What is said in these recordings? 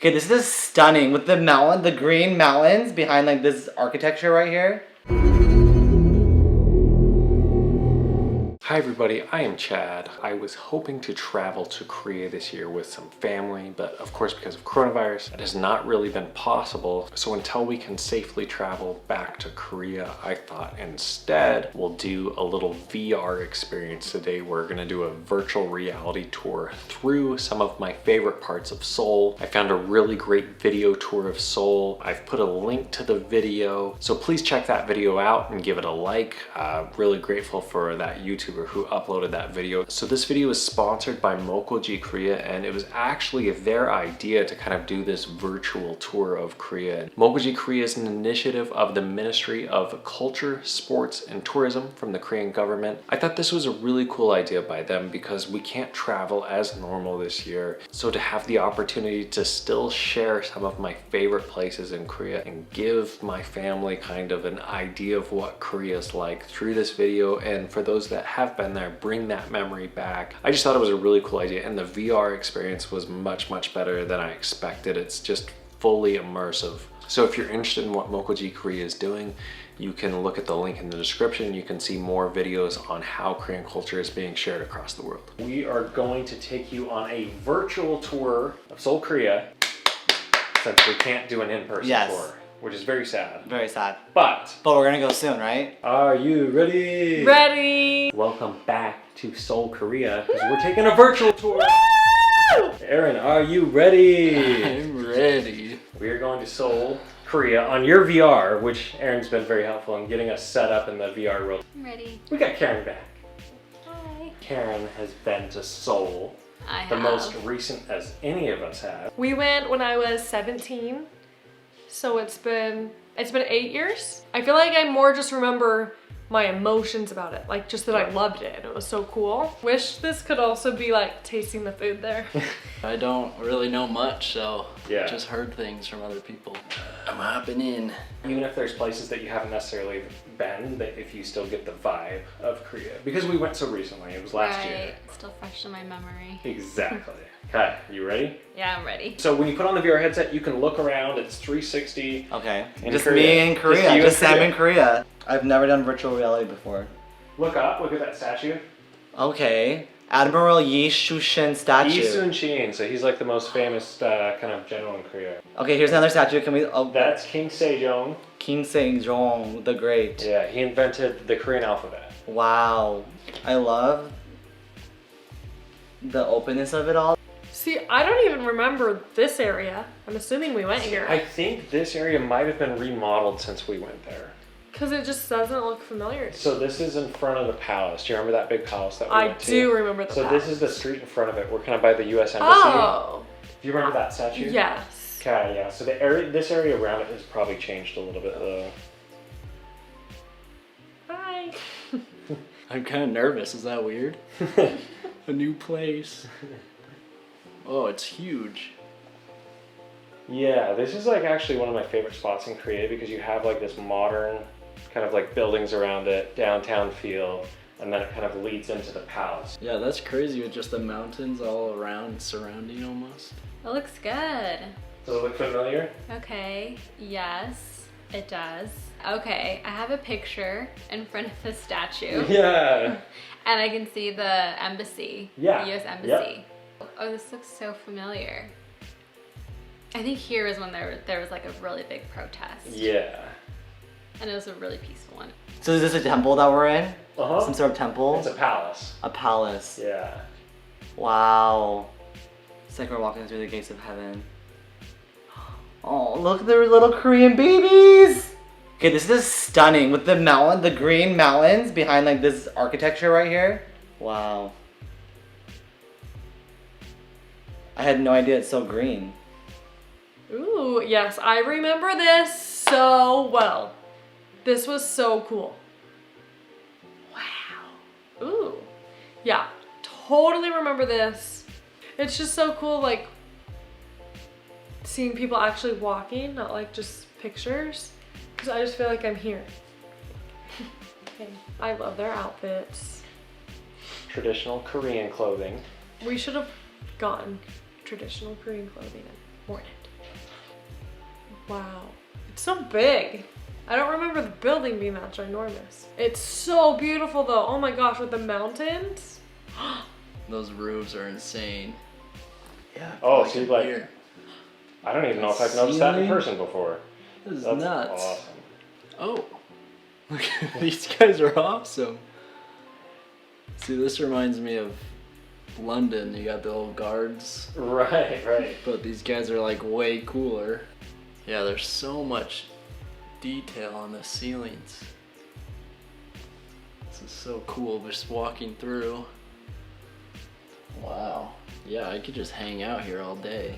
Okay, this is stunning with the mountain, the green mountains behind like this architecture right here. Hi everybody, I am Chad. I was hoping to travel to Korea this year with some family, but of course because of coronavirus, it has not really been possible. So until we can safely travel back to Korea, I thought instead we'll do a little VR experience today. We're gonna do a virtual reality tour through some of my favorite parts of Seoul. I found a really great video tour of Seoul. I've put a link to the video, so please check that video out and give it a like. Really grateful for that YouTuber who uploaded that video. So this video is sponsored by Mokkoji, and it was actually their idea to kind of do this virtual tour of Korea. Mokkoji is an initiative of the Ministry of Culture, Sports, and Tourism from the Korean government. I thought this was a really cool idea by them because we can't travel as normal this year. So to have the opportunity to still share some of my favorite places in Korea and give my family kind of an idea of what Korea is like through this video, and for those that have been there, bring that memory back. I just thought it was a really cool idea, and the VR experience was much better than I expected. It's just fully immersive. So if you're interested in what Mokkoji is doing, you can look at the link in the description. You can see more videos on how Korean culture is being shared across the world. We are going to take you on a virtual tour of Seoul, Korea, since we can't do an in-person tour, which is very sad. Very sad. But we're gonna go soon, right? Are you ready? Ready! Welcome back to Seoul, Korea, because we're taking a virtual tour. Aaron, are you ready? I'm ready. We are going to Seoul, Korea on your VR, which Aaron's been very helpful in getting us set up in the VR world. I'm ready. We got Karen back. Hi. Karen has been to Seoul. I have. The most recent as any of us have. We went when I was 17. So it's been 8 years. I feel like I more just remember my emotions about it, like just that I loved it and it was so cool. Wish this could also be like tasting the food there. I don't really know much, so Yeah. just heard things from other people. I'm hopping in. Even if there's places that you haven't necessarily been, that if you still get the vibe of Korea. Because we went so recently, it was last year. Still fresh in my memory. Exactly. Okay, you ready? Yeah, I'm ready. So when you put on the VR headset, you can look around, it's 360. Okay. In Just Korea. me in Korea. Just you Just in Sam Korea. in Korea. I've never done virtual reality before. Look up, look at that statue. Okay. Admiral Yi Shushin statue. Yi Sun-shin, so he's like the most famous kind of general in Korea. Okay, here's another statue. Can we? Oh, That's King Sejong. King Sejong the Great. Yeah, he invented the Korean alphabet. Wow. I love the openness of it all. See, I don't even remember this area. I'm assuming we went here. I think this area might have been remodeled since we went there. Because it just doesn't look familiar. So this is in front of the palace. Do you remember that big palace that we went to? I do remember the So palace. this is the street in front of it. We're kind of by the U.S. Embassy. Oh. Do you remember that statue? Yes. Okay, yeah. So the area, this area around it has probably changed a little bit though. Hi. I'm kind of nervous. Is that weird? A new place. Oh, it's huge. Yeah, this is like actually one of my favorite spots in Korea because you have like this modern kind of like buildings around it, downtown feel, and then it kind of leads into the palace. Yeah, that's crazy with just the mountains all around, surrounding almost. It looks good. Does it look familiar? Okay, yes, it does. Okay, I have a picture in front of the statue. Yeah. And I can see the embassy, Yeah. the US Embassy. Yep. Oh, this looks so familiar. I think here is when there was like a really big protest. Yeah. And it was a really peaceful one. So is this a temple that we're in? Uh-huh. Some sort of temple? It's a palace. A palace. Yeah. Wow. It's like we're walking through the gates of heaven. Oh, look at their little Korean babies! Okay, this is stunning with the mountain, the green mountains behind like this architecture right here. Wow. I had no idea it's so green. Ooh, yes, I remember this so well. This was so cool. Wow. Ooh. Yeah, totally remember this. It's just so cool, like, seeing people actually walking, not like just pictures. Because I just feel like I'm here. Okay. I love their outfits. Traditional Korean clothing. We should have gotten traditional Korean clothing and worn it. Wow. It's so big. I don't remember the building being that ginormous. It's so beautiful though. Oh my gosh, with the mountains. Those roofs are insane. Yeah. Oh, I so you can like, hear. I don't even know if I've noticed that in Ceiling? person before. This is That's nuts. awesome. Oh, look, these guys are awesome. See, this reminds me of London. You got the old guards, Right, right. but these guys are like way cooler. Yeah, there's so much detail on the ceilings. This is so cool just walking through. Wow. Yeah, I could just hang out here all day.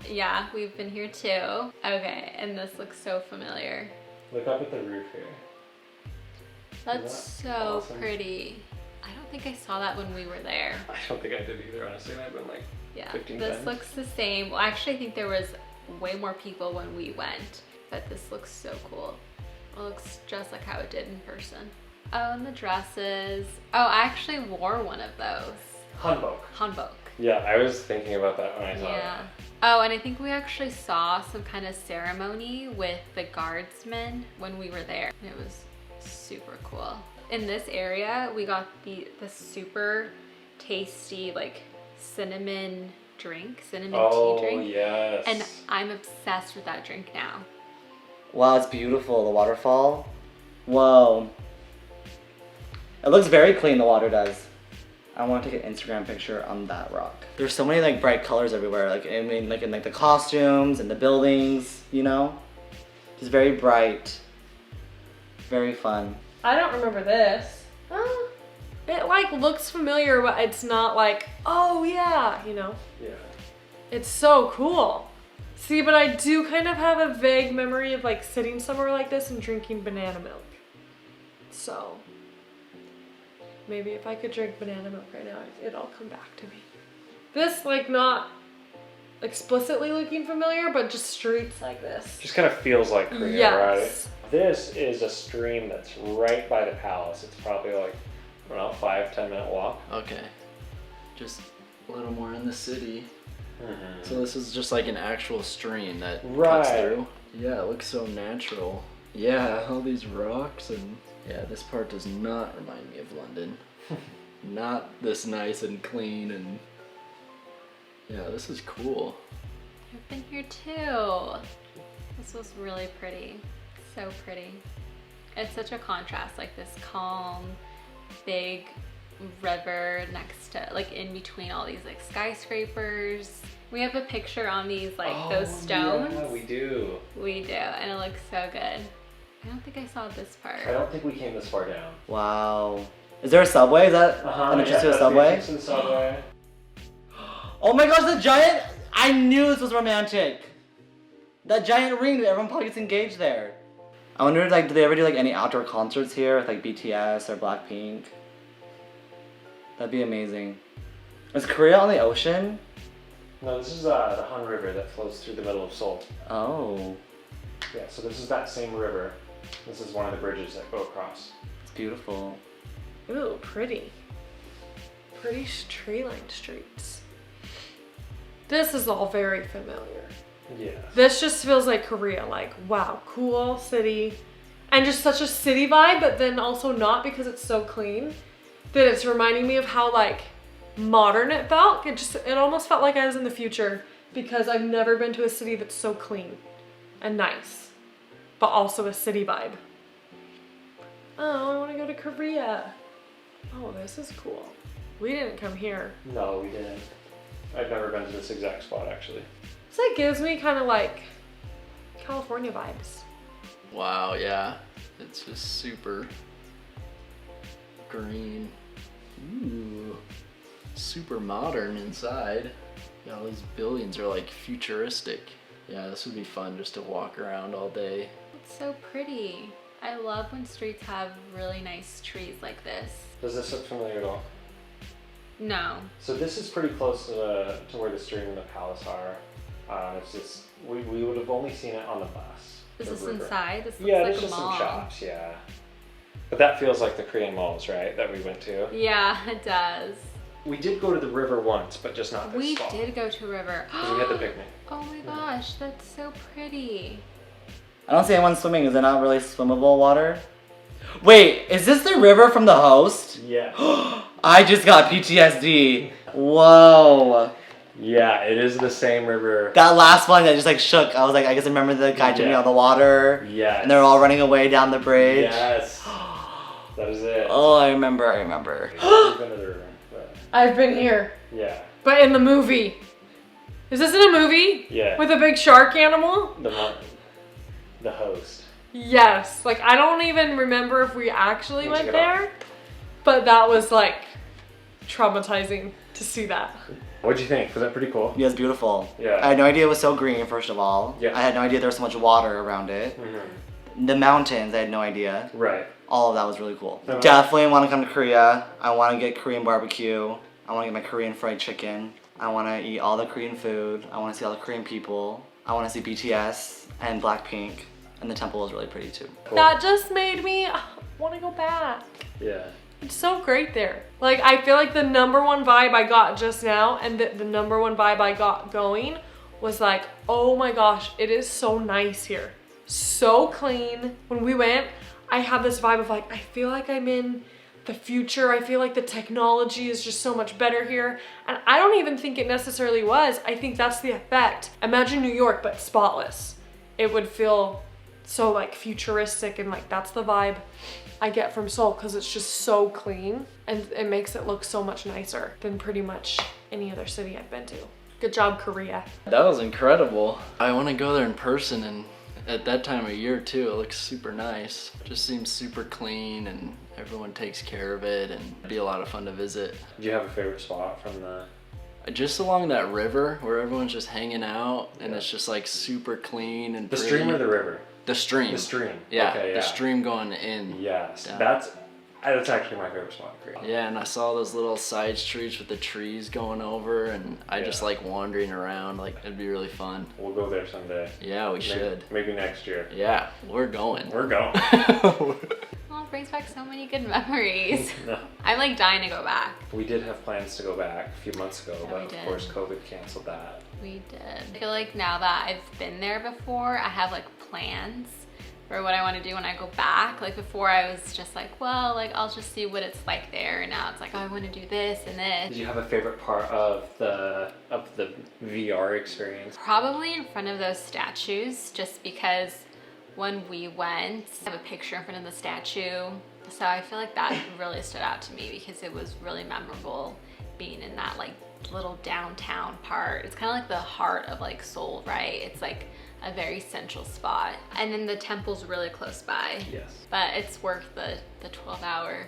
Yeah, we've been here too. Okay, and this looks so familiar. Look up at the roof here. That's Isn't so that awesome? pretty. I don't think I saw that when we were there. I don't think I did either, honestly. I've been like Yeah, 15 this times. looks the same. Well, actually, I think there was way more people when we went, but this looks so cool. It looks just like how it did in person. Oh, and the dresses. Oh, I actually wore one of those. Hanbok. Hanbok. Yeah, I was thinking about that when I saw Yeah. it. Oh, and I think we actually saw some kind of ceremony with the guardsmen when we were there. And it was super cool. In this area, we got the super tasty like cinnamon drink, cinnamon Oh, tea drink. yes. And I'm obsessed with that drink now. Wow, it's beautiful, the waterfall. Whoa. It looks very clean, the water does. I want to take an Instagram picture on that rock. There's so many like bright colors everywhere, like I mean like in like the costumes and the buildings, you know? Just very bright. Very fun. I don't remember this. It like looks familiar, but it's not like, oh yeah, you know? Yeah. It's so cool. See, but I do kind of have a vague memory of like sitting somewhere like this and drinking banana milk. So, maybe if I could drink banana milk right now, it'd all come back to me. This, like, not explicitly looking familiar, but just streets like this. Just kind of feels like Korea, Yes. right? This is a stream that's right by the palace. It's probably like, I don't know, 5-10 minute walk. Okay. Just a little more in the city. Mm-hmm. So this is just like an actual stream that cuts Right. through. Yeah, it looks so natural. Yeah, all these rocks and yeah, this part does not remind me of London. Not this nice and clean and yeah, this is cool. I've been here too. This was really pretty. So pretty. It's such a contrast, like this calm, big river next to, like in between all these like skyscrapers. We have a picture on these like those stones. Yeah, we do. We do, and it looks so good. I don't think I saw this part. I don't think we came this far down. Wow. Is there a subway? Is that an entrance to a subway? To the subway. Oh my gosh, the giant! I knew this was romantic. That giant ring, everyone probably gets engaged there. I wonder, like, do they ever do like any outdoor concerts here with like BTS or Blackpink? That'd be amazing. Is Korea on the ocean? No, this is the Han River that flows through the middle of Seoul. Oh, Yeah, so this is that same river. This is one of the bridges that go across. it's beautiful. Ooh, pretty. Pretty tree-lined streets. This is all very familiar. Yeah. This just feels like Korea, like, wow, cool city. And just such a city vibe, but then also not because it's so clean. That it's reminding me of how like modern it felt. It almost felt like I was in the future because I've never been to a city that's so clean and nice, but also a city vibe. Oh, I want to go to Korea. Oh, this is cool. We didn't come here. No, we didn't. I've never been to this exact spot actually. So it gives me kind of like California vibes. Wow, yeah. It's just super green. Ooh. Super modern inside. Yeah, all these buildings are like futuristic. Yeah, this would be fun just to walk around all day. It's so pretty. I love when streets have really nice trees like this. Does this look familiar at all? No. So this is pretty close to where the stream and the palace are. It's just, we would have only seen it on the bus. Is the this river. inside? This looks Yeah, like there's a just mall. some shops, yeah. But that feels like the Korean malls, right, that we went to. Yeah, it does. We did go to the river once, but just not this We spot. did go to a river. Because we had the picnic. Oh my gosh, that's so pretty. I don't see anyone swimming. Is it not really swimmable water? Wait, is this the river from the host? Yeah. I just got PTSD. Whoa. Yeah, it is the same river. That last one that just like shook. I was like, I guess I remember the guy jumping out of the water. Yes. And they're all running away down the bridge. Yes. That is it. Oh, I remember. You've been to the river, but I've been here, yeah. but in the movie. Is this in a movie? Yeah. With a big shark animal? The host. Yes. Like, I don't even remember if we actually We'll went check it out. there, but that was like traumatizing to see that. What'd you think? Was that pretty cool? Yeah, it's beautiful. Yeah. I had no idea it was so green, first of all. Yeah. I had no idea there was so much water around it. Mm-hmm. The mountains, I had no idea. Right. All of that was really cool. Uh-huh. Definitely want to come to Korea. I want to get Korean barbecue. I want to get my Korean fried chicken. I want to eat all the Korean food. I want to see all the Korean people. I want to see BTS and Blackpink. And the temple was really pretty too. Cool. That just made me want to go back. Yeah. It's so great there. Like, I feel like the number one vibe I got just now and the number one vibe I got going was like, oh my gosh, it is so nice here. So clean. When we went, I had this vibe of like, I feel like I'm in the future. I feel like the technology is just so much better here. And I don't even think it necessarily was. I think that's the effect. Imagine New York, but spotless. It would feel so like futuristic, and like that's the vibe I get from Seoul, because it's just so clean and it makes it look so much nicer than pretty much any other city I've been to. Good job, Korea. That was incredible. I want to go there in person, and at that time of year too, it looks super nice. Just seems super clean and everyone takes care of it, and it'd be a lot of fun to visit. Do you have a favorite spot from the... Just along that river where everyone's just hanging out and it's just like super clean and The pretty. stream or the river? The stream. The stream. Yeah, Okay, yeah. the stream going in. Yes, down. that's actually my favorite spot in Korea. Yeah, and I saw those little side streets with the trees going over, and I just like wandering around. Like, it'd be really fun. We'll go there someday. Yeah, we should. Maybe next year. Yeah, we're going. We're going. Oh, it brings back so many good memories. No. I'm like dying to go back. We did have plans to go back a few months ago, Yeah, but we of did. course COVID canceled that. We did. I feel like now that I've been there before, I have like plans for what I want to do when I go back. Like before I was just like, well, like I'll just see what it's like there. And now it's like, oh, I want to do this and Did this. you have a favorite part of the VR experience? Probably in front of those statues, just because when we went, I have a picture in front of the statue. So I feel like that really stood out to me because it was really memorable being in that like little downtown part. It's kind of like the heart of like Seoul, right? It's like a very central spot. And then the temple's really close by. Yes. But it's worth the 12-hour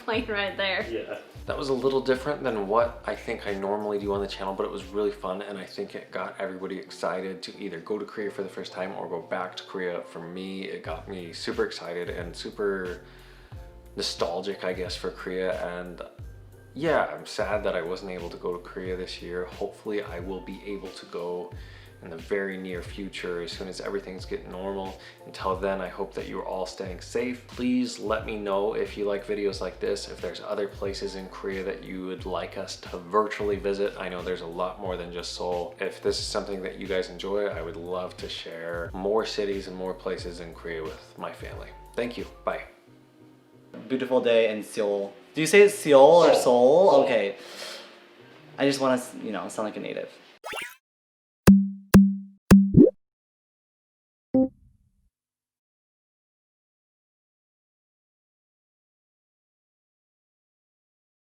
plane ride there. Yeah. That was a little different than what I think I normally do on the channel, but it was really fun, and I think it got everybody excited to either go to Korea for the first time or go back to Korea. For me, it got me super excited and super nostalgic, I guess, for Korea. And yeah, I'm sad that I wasn't able to go to Korea this year. Hopefully I will be able to go in the very near future as soon as everything's getting normal. Until then, I hope that you're all staying safe. Please let me know if you like videos like this, if there's other places in Korea that you would like us to virtually visit. I know there's a lot more than just Seoul. If this is something that you guys enjoy, I would love to share more cities and more places in Korea with my family. Thank you. Bye. Beautiful day in Seoul. Do you say it's Seoul or Seoul. Seoul? Seoul. Okay. I just want to, sound like a native.